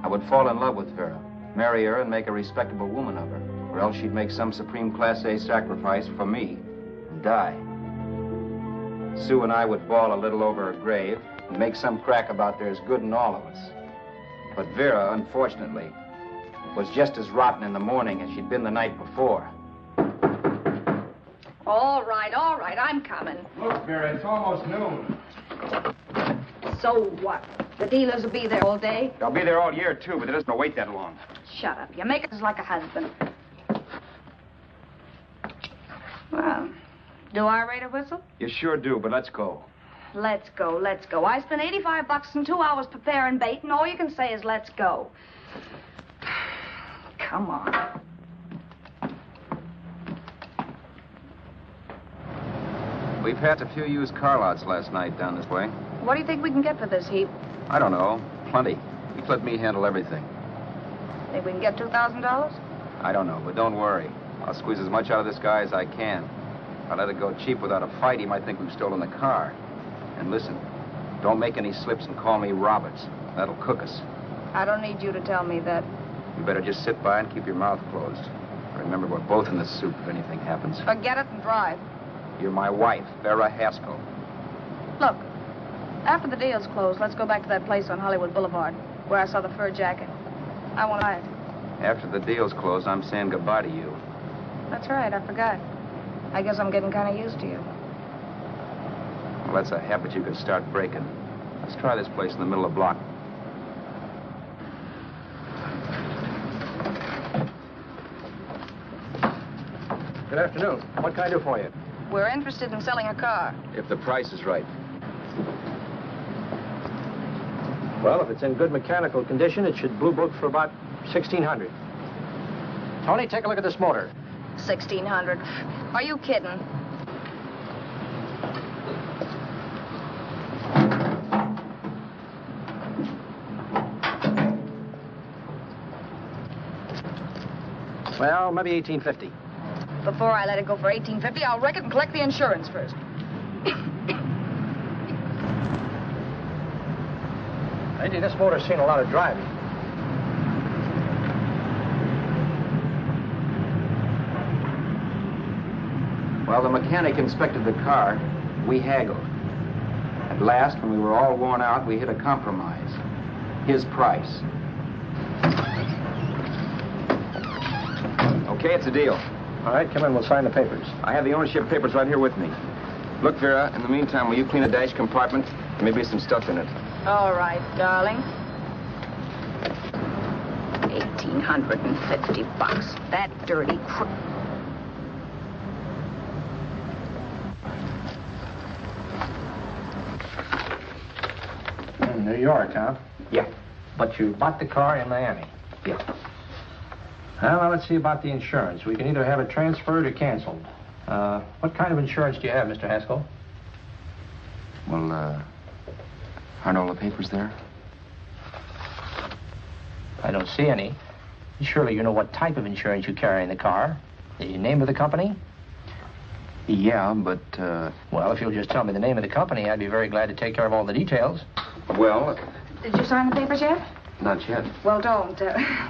I would fall in love with Vera, marry her, and make a respectable woman of her. Or else she'd make some supreme Class A sacrifice for me and die. Sue and I would bawl a little over her grave and make some crack about there's good in all of us. But Vera, unfortunately, was just as rotten in the morning as she'd been the night before. All right, I'm coming. Look, Vera, it's almost noon. So what? The dealers will be there all day? They'll be there all year, too, but it doesn't wait that long. Shut up. You make us like a husband. Well, do I rate a whistle? You sure do, but let's go. Let's go, let's go. I spent $85 and 2 hours preparing bait, and all you can say is let's go. Come on. We passed a few used car lots last night down this way. What do you think we can get for this heap? I don't know. Plenty. You let me handle everything. Think we can get $2,000? I don't know, but don't worry. I'll squeeze as much out of this guy as I can. If I let it go cheap without a fight, he might think we've stolen the car. And listen, don't make any slips and call me Roberts. That'll cook us. I don't need you to tell me that. You better just sit by and keep your mouth closed. Remember, we're both in the soup if anything happens. Forget it and drive. You're my wife, Vera Haskell. Look, after the deal's closed, let's go back to that place on Hollywood Boulevard where I saw the fur jacket. I want to buy it. After the deal's closed, I'm saying goodbye to you. That's right, I forgot. I guess I'm getting kind of used to you. Well, that's a habit you could start breaking. Let's try this place in the middle of the block. Good afternoon. What can I do for you? We're interested in selling a car. If the price is right. Well, if it's in good mechanical condition, it should blue book for about $1,600. Tony, take a look at this motor. 1,600. Are you kidding? Well, maybe 1850. Before I let it go for 1850, I'll wreck it and collect the insurance first. Lady, this motor's seen a lot of driving. While the mechanic inspected the car, we haggled. At last, when we were all worn out, we hit a compromise. His price. Okay, it's a deal. All right, come in. We'll sign the papers. I have the ownership papers right here with me. Look, Vera, in the meantime, will you clean the dash compartment? There may be some stuff in it. All right, darling. $1,850. That dirty crook. In New York, huh? Yeah. But you bought the car in Miami? Yeah. Well, let's see about the insurance. We can either have it transferred or canceled. What kind of insurance do you have, Mr. Haskell? Well, aren't all the papers there? I don't see any. Surely you know what type of insurance you carry in the car. The name of the company? Yeah, but, Well, if you'll just tell me the name of the company, I'd be very glad to take care of all the details. well, Did you sign the papers yet? not yet. Well, don't.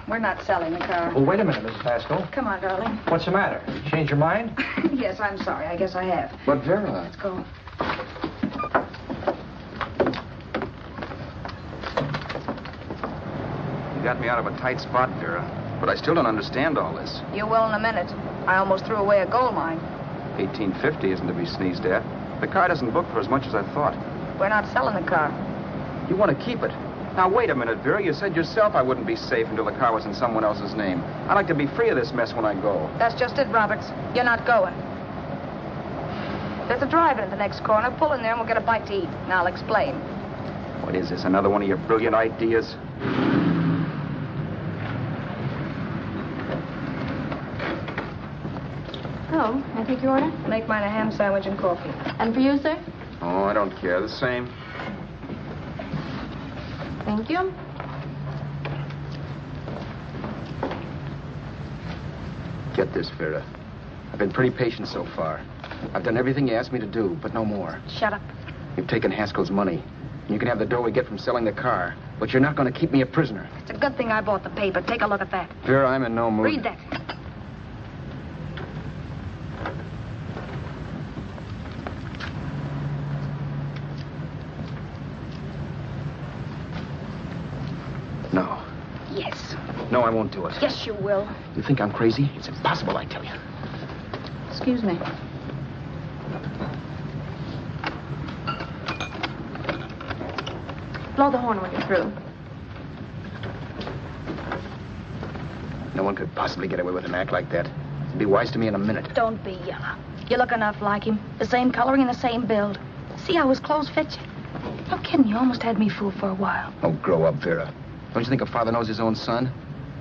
We're not selling the car. Oh, wait a minute, Mrs. Haskell. Come on, darling. What's the matter? You changed your mind? Yes, I'm sorry. I guess I have. But, Vera... Let's go. You got me out of a tight spot, Vera. But I still don't understand all this. You will in a minute. I almost threw away a gold mine. 1850 isn't to be sneezed at. The car doesn't book for as much as I thought. We're not selling the car. You want to keep it. Now, wait a minute, Vera. You said yourself I wouldn't be safe until the car was in someone else's name. I'd like to be free of this mess when I go. That's just it, Roberts. You're not going. There's a drive-in at the next corner. Pull in there and we'll get a bite to eat. And I'll explain. What is this, another one of your brilliant ideas? Oh, may I take your order? Make mine a ham sandwich and coffee. And for you, sir? Oh, I don't care. The same. Thank you. Get this, Vera. I've been pretty patient so far. I've done everything you asked me to do, but no more. Shut up. You've taken Haskell's money. You can have the dough we get from selling the car, but you're not going to keep me a prisoner. It's a good thing I bought the paper. Take a look at that. Vera, I'm in no mood. Read that. No. Yes. No, I won't do it. Yes, you will. You think I'm crazy? It's impossible, I tell you. Excuse me. Blow the horn when you're through. No one could possibly get away with an act like that. It'd be wise to me in a minute. Don't be yellow. You look enough like him. The same coloring and the same build. See how his clothes fit you? No kidding, you almost had me fooled for a while. Oh, grow up, Vera. Don't you think a father knows his own son?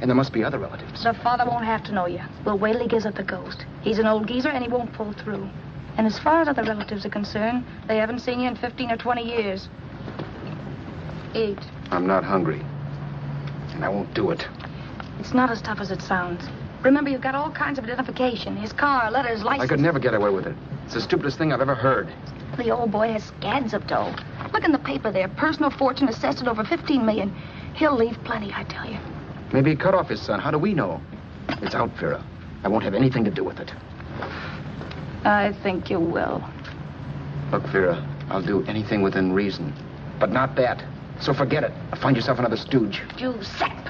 And there must be other relatives. The father won't have to know you. We'll wait till he gives up the ghost. He's an old geezer and he won't pull through. And as far as other relatives are concerned, they haven't seen you in 15 or 20 years. Eat. I'm not hungry. And I won't do it. It's not as tough as it sounds. Remember, you've got all kinds of identification. His car, letters, license. I could never get away with it. It's the stupidest thing I've ever heard. The old boy has scads of dough. Look in the paper there. Personal fortune assessed at over $15 million. He'll leave plenty, I tell you. Maybe he cut off his son. How do we know? It's out, Vera. I won't have anything to do with it. I think you will. Look, Vera, I'll do anything within reason. But not that. So forget it. Find yourself another stooge. You sap.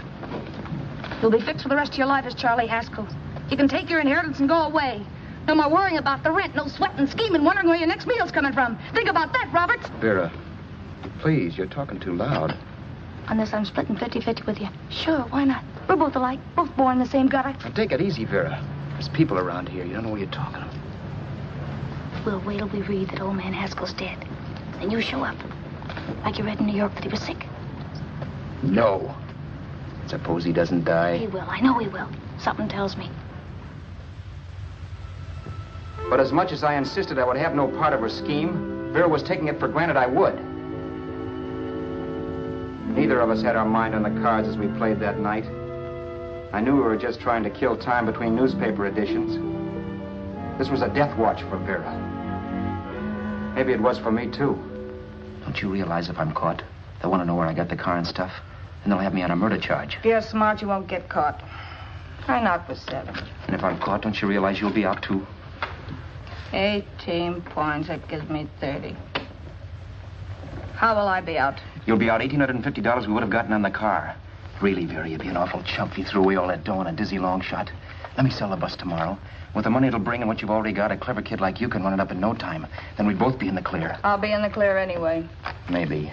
You'll be fixed for the rest of your life as Charlie Haskell. You can take your inheritance and go away. No more worrying about the rent, no sweating, scheming, wondering where your next meal's coming from. Think about that, Roberts. Vera, please, you're talking too loud. On this, I'm splitting 50-50 with you. Sure, why not? We're both alike, both born in the same gutter. Now, take it easy, Vera. There's people around here. You don't know what you're talking about. We'll wait till we read that old man Haskell's dead. Then you show up. Like you read in New York that he was sick. No. Suppose he doesn't die. He will. I know he will. Something tells me. But as much as I insisted I would have no part of her scheme, Vera was taking it for granted I would. Neither of us had our mind on the cards as we played that night. I knew we were just trying to kill time between newspaper editions. This was a death watch for Vera. Maybe it was for me, too. Don't you realize if I'm caught, they'll want to know where I got the car and stuff, and they'll have me on a murder charge. If you're smart, you won't get caught. I knock for 7. And if I'm caught, don't you realize you'll be out, too? 18 points. That gives me 30. How will I be out? You'll be out $1,850 we would have gotten on the car. Really, Vera, you'd be an awful chump if you threw away all that dough on a dizzy long shot. Let me sell the bus tomorrow. With the money it'll bring and what you've already got, a clever kid like you can run it up in no time. Then we'd both be in the clear. I'll be in the clear anyway. Maybe.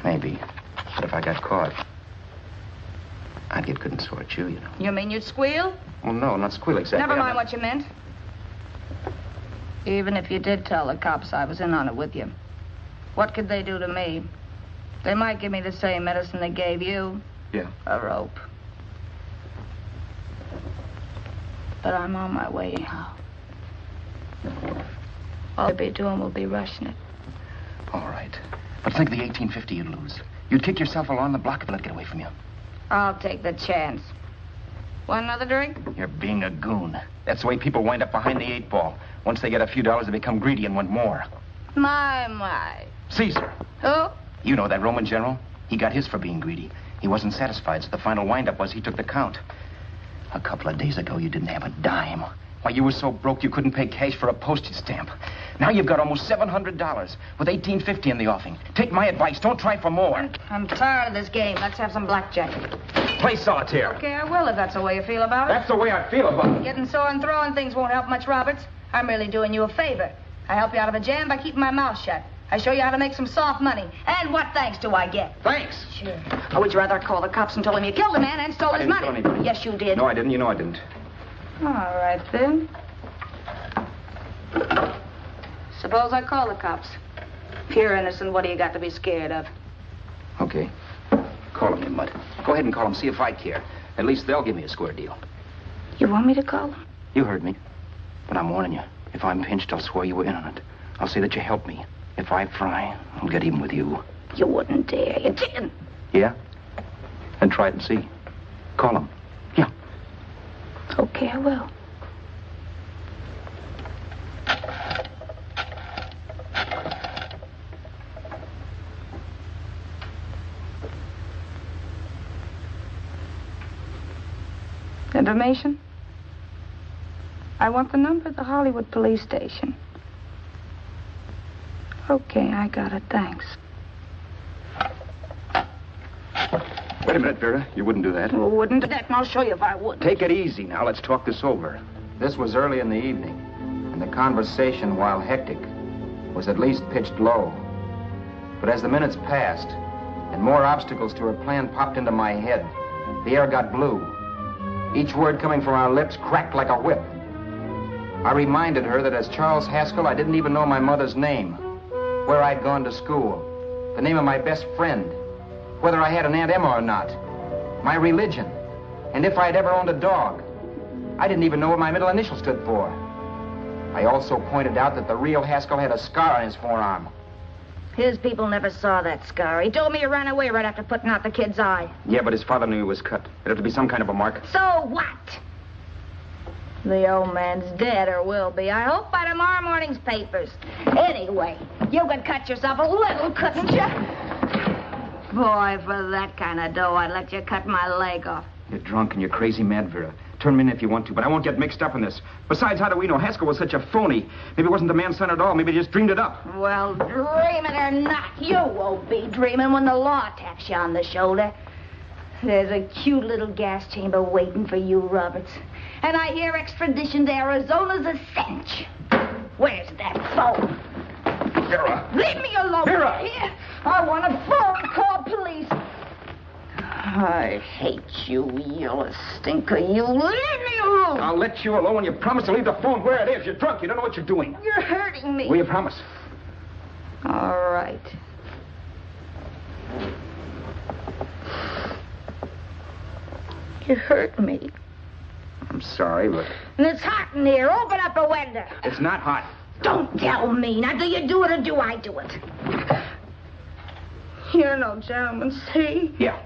But if I got caught, I'd get good and sore at you, you know. You mean you'd squeal? Well, no, not squeal exactly. Never mind what you meant. Even if you did tell the cops I was in on it with you, what could they do to me? They might give me the same medicine they gave you. Yeah. A rope. But I'm on my way now. All I'll be doing will be rushing it. All right. But think of the $1,850 you'd lose. You'd kick yourself along the block if it let get away from you. I'll take the chance. Want another drink? You're being a goon. That's the way people wind up behind the 8 ball. Once they get a few dollars, they become greedy and want more. My. Caesar. Who? You know that Roman general? He got his for being greedy. He wasn't satisfied, so the final wind-up was he took the count. A couple of days ago, you didn't have a dime. Why, you were so broke you couldn't pay cash for a postage stamp. Now you've got almost $700 with $1,850 in the offing. Take my advice. Don't try for more. I'm tired of this game. Let's have some blackjack. Play solitaire. Okay, I will if that's the way you feel about it. That's the way I feel about it. Getting sore and throwing things won't help much, Roberts. I'm really doing you a favor. I help you out of a jam by keeping my mouth shut. I show you how to make some soft money. And what thanks do I get? Thanks. Sure. Or would you rather call the cops and told them you killed the man and stole his money? I didn't kill anybody. Yes, you did. No, I didn't. You know I didn't. All right, then. Suppose I call the cops. If you're innocent, what do you got to be scared of? Okay. Call them, you mutt. Go ahead and call them, see if I care. At least they'll give me a square deal. You want me to call them? You heard me. But I'm warning you. If I'm pinched, I'll swear you were in on it. I'll say that you helped me. If I fry, I'll get even with you. You wouldn't dare. You didn't. Yeah? Then try it and see. Call them. Yeah. Okay, I will. Information? I want the number of the Hollywood police station. Okay, I got it. Thanks. Wait a minute, Vera. You wouldn't do that. Well, wouldn't do that, and I'll show you if I would. Take it easy now. Let's talk this over. This was early in the evening, and the conversation, while hectic, was at least pitched low. But as the minutes passed, and more obstacles to her plan popped into my head, the air got blue. Each word coming from our lips cracked like a whip. I reminded her that as Charles Haskell, I didn't even know my mother's name, where I'd gone to school, the name of my best friend, whether I had an Aunt Emma or not, my religion, and if I'd ever owned a dog. I didn't even know what my middle initial stood for. I also pointed out that the real Haskell had a scar on his forearm. His people never saw that scar. He told me he ran away right after putting out the kid's eye. Yeah, but his father knew he was cut. It'd have to be some kind of a mark. So what? The old man's dead, or will be. I hope by tomorrow morning's papers. Anyway, you could cut yourself a little, couldn't you? Boy, for that kind of dough, I'd let you cut my leg off. You're drunk and you're crazy mad, Vera. Turn me in if you want to, but I won't get mixed up in this. Besides, how do we know Haskell was such a phony? Maybe it wasn't the man's son at all. Maybe he just dreamed it up. Well, dreaming or not, you won't be dreaming when the law taps you on the shoulder. There's a cute little gas chamber waiting for you, Roberts. And I hear extradition to Arizona's a cinch. Where's that phone? Vera! Leave me alone. Vera! Here. I want a phone. Call police. I hate you, yellow stinker. You leave me alone. I'll let you alone when you promise to leave the phone where it is. You're drunk. You don't know what you're doing. You're hurting me. Will you promise? All right. You hurt me. I'm sorry, but... And it's hot in here. Open up a window. It's not hot. Don't tell me. Now, do you do it or do I do it? You're no gentleman, see? Yeah.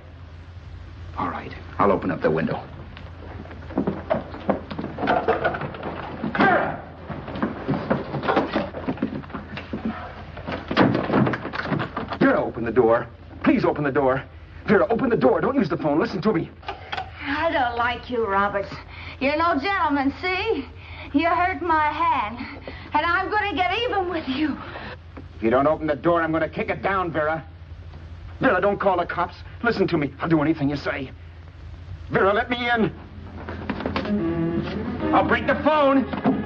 All right. I'll open up the window. Open the door. Please open the door. Vera, open the door. Don't use the phone. Listen to me. I don't like you, Roberts. You're no gentleman, see? You hurt my hand, and I'm going to get even with you. If you don't open the door, I'm going to kick it down, Vera. Vera, don't call the cops. Listen to me. I'll do anything you say. Vera, let me in. I'll break the phone.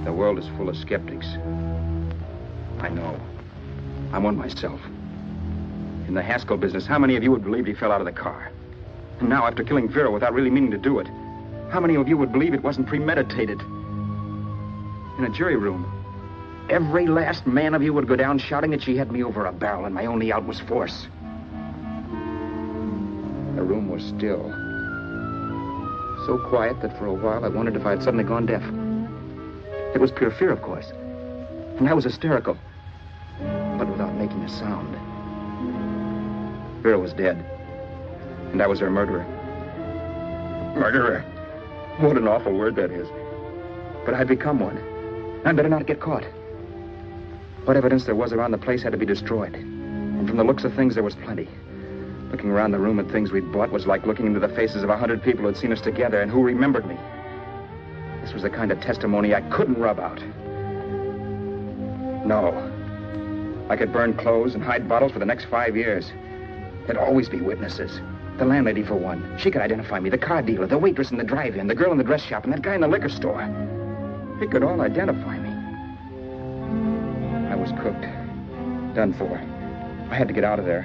The world is full of skeptics. I know. I'm one myself. In the Haskell business, how many of you would believe he fell out of the car? And now, after killing Vera without really meaning to do it, how many of you would believe it wasn't premeditated? In a jury room, every last man of you would go down shouting that she had me over a barrel and my only out was force. The room was still. So quiet that for a while I wondered if I had suddenly gone deaf. It was pure fear, of course. And I was hysterical, but without making a sound. Vera was dead, and I was her murderer. Murderer. What an awful word that is. But I'd become one. I'd better not get caught. What evidence there was around the place had to be destroyed. And from the looks of things, there was plenty. Looking around the room at things we'd bought was like looking into the faces of 100 people who had seen us together and who remembered me. This was the kind of testimony I couldn't rub out. No. I could burn clothes and hide bottles for the next 5 years. There'd always be witnesses. The landlady, for one. She could identify me. The car dealer, the waitress in the drive-in, the girl in the dress shop, and that guy in the liquor store. They could all identify me. I was cooked. Done for. I had to get out of there.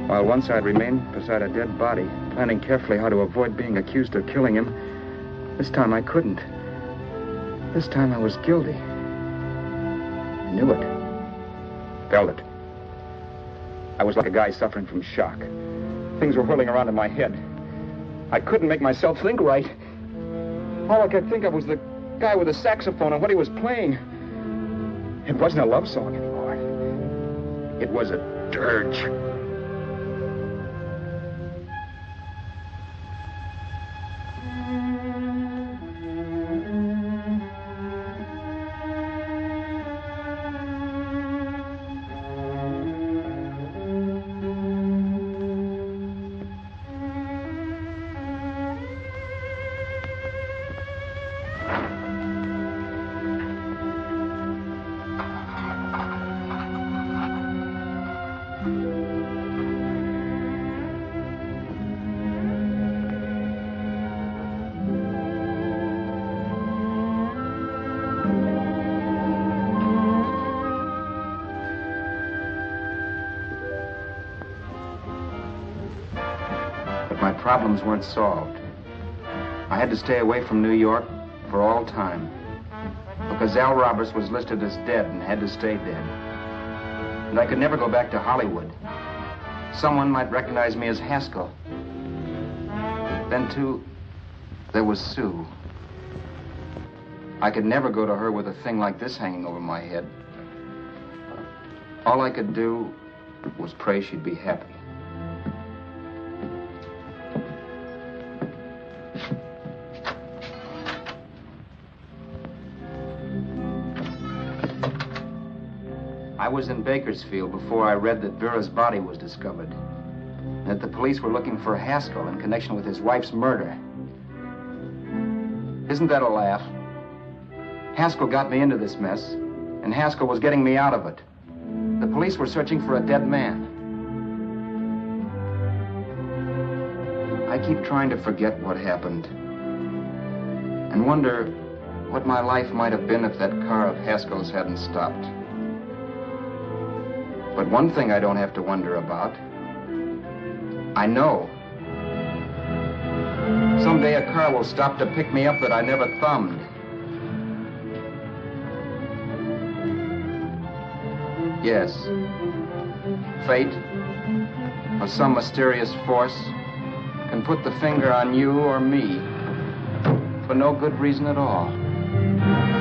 While once I'd remained beside a dead body, planning carefully how to avoid being accused of killing him, this time I couldn't. This time I was guilty. I knew it. Felt it. I was like a guy suffering from shock. Things were whirling around in my head. I couldn't make myself think right. All I could think of was the guy with the saxophone and what he was playing. It wasn't a love song anymore. It was a dirge. Problems weren't solved. I had to stay away from New York for all time because Al Roberts was listed as dead and had to stay dead. And I could never go back to Hollywood. Someone might recognize me as Haskell. Then, too, there was Sue. I could never go to her with a thing like this hanging over my head. All I could do was pray she'd be happy. I was in Bakersfield before I read that Vera's body was discovered, and that the police were looking for Haskell in connection with his wife's murder. Isn't that a laugh? Haskell got me into this mess, and Haskell was getting me out of it. The police were searching for a dead man. I keep trying to forget what happened, and wonder what my life might have been if that car of Haskell's hadn't stopped. But one thing I don't have to wonder about. I know. Someday a car will stop to pick me up that I never thumbed. Yes. Fate, or some mysterious force, can put the finger on you or me for no good reason at all.